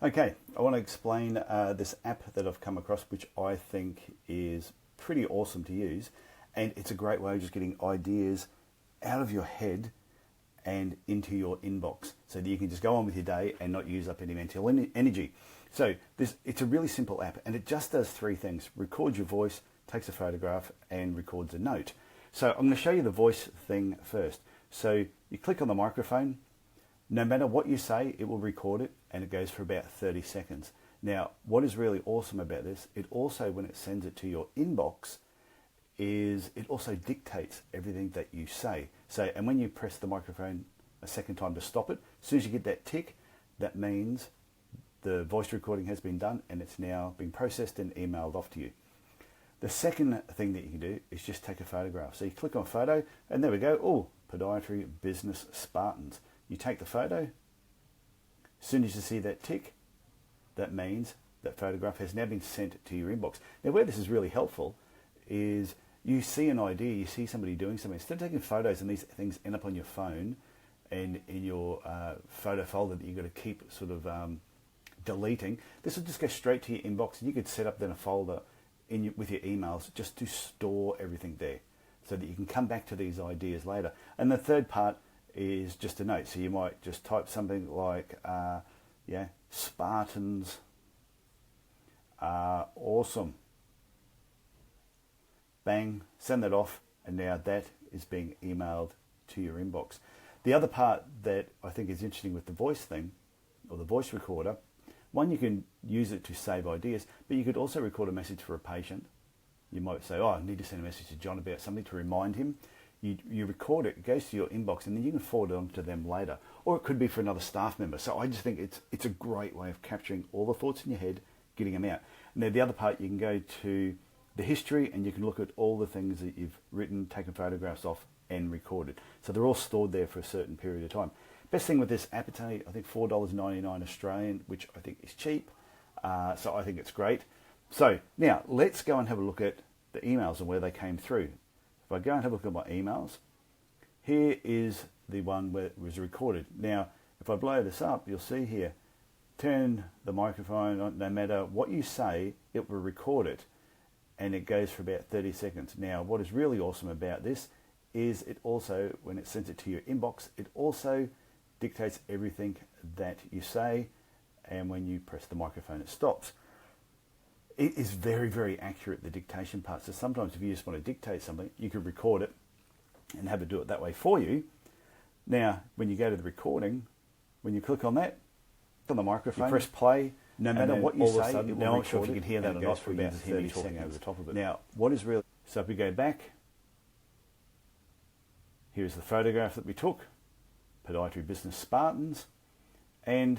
Okay, I want to explain this app that I've come across, which I think is pretty awesome to use, and it's a great way of just getting ideas out of your head and into your inbox so that you can just go on with your day and not use up any mental energy. So it's a really simple app, and it just does three things: records your voice, takes a photograph, and records a note. So I'm going to show you the voice thing first. So you click on the microphone. No matter what you say, it will record it, and it goes for about 30 seconds. Now, what is really awesome about this, it also, when it sends it to your inbox, is it also dictates everything that you say. So, and when you press the microphone a second time to stop it, as soon as you get that tick, that means the voice recording has been done and it's now been processed and emailed off to you. The second thing that you can do is just take a photograph. So you click on photo, and there we go. Oh, Podiatry Business Spartans. You take the photo. As soon as you see that tick, that means that photograph has now been sent to your inbox. Now, where this is really helpful is you see an idea, you see somebody doing something. Instead of taking photos and these things end up on your phone and in your photo folder that you've got to keep sort of deleting, this will just go straight to your inbox, and you could set up then a folder with your emails just to store everything there so that you can come back to these ideas later. And the third part is just a note. So you might just type something like, Spartans are awesome. Bang, send that off, and now that is being emailed to your inbox. The other part that I think is interesting with the voice thing, or the voice recorder, one, you can use it to save ideas, but you could also record a message for a patient. You might say, I need to send a message to John about something to remind him. You record it, it goes to your inbox, and then you can forward it on to them later. Or it could be for another staff member. So I just think it's a great way of capturing all the thoughts in your head, getting them out. And then the other part, you can go to the history, and you can look at all the things that you've written, taken photographs of, and recorded. So they're all stored there for a certain period of time. Best thing with this app, it's only, I think, $4.99 Australian, which I think is cheap. So I think it's great. So now let's go and have a look at the emails and where they came through. If I go and have a look at my emails, here is the one where it was recorded. Now, if I blow this up, you'll see here, turn the microphone on, no matter what you say, it will record it, and it goes for about 30 seconds. Now, what is really awesome about this is it also, when it sends it to your inbox, it also dictates everything that you say, and when you press the microphone, it stops. It is very, very accurate, the dictation part. So sometimes if you just want to dictate something, you could record it and have it do it that way for you. Now, when you go to the recording, when you click on that, on the microphone, you press play, no matter what you say, it will record. I'm not sure if you can hear that or not, for about 30 seconds over the top of it. Now, what is real? So if we go back, here's the photograph that we took, Podiatry Business Spartans, and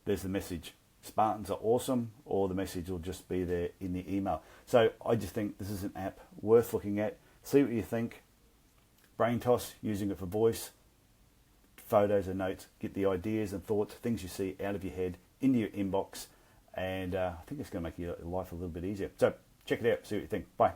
there's the message. Spartans are awesome, or the message will just be there in the email. So I just think this is an app worth looking at. See what you think. Braintoss, using it for voice, photos and notes, get the ideas and thoughts, things you see out of your head into your inbox, and I think it's going to make your life a little bit easier. So check it out, see what you think. Bye.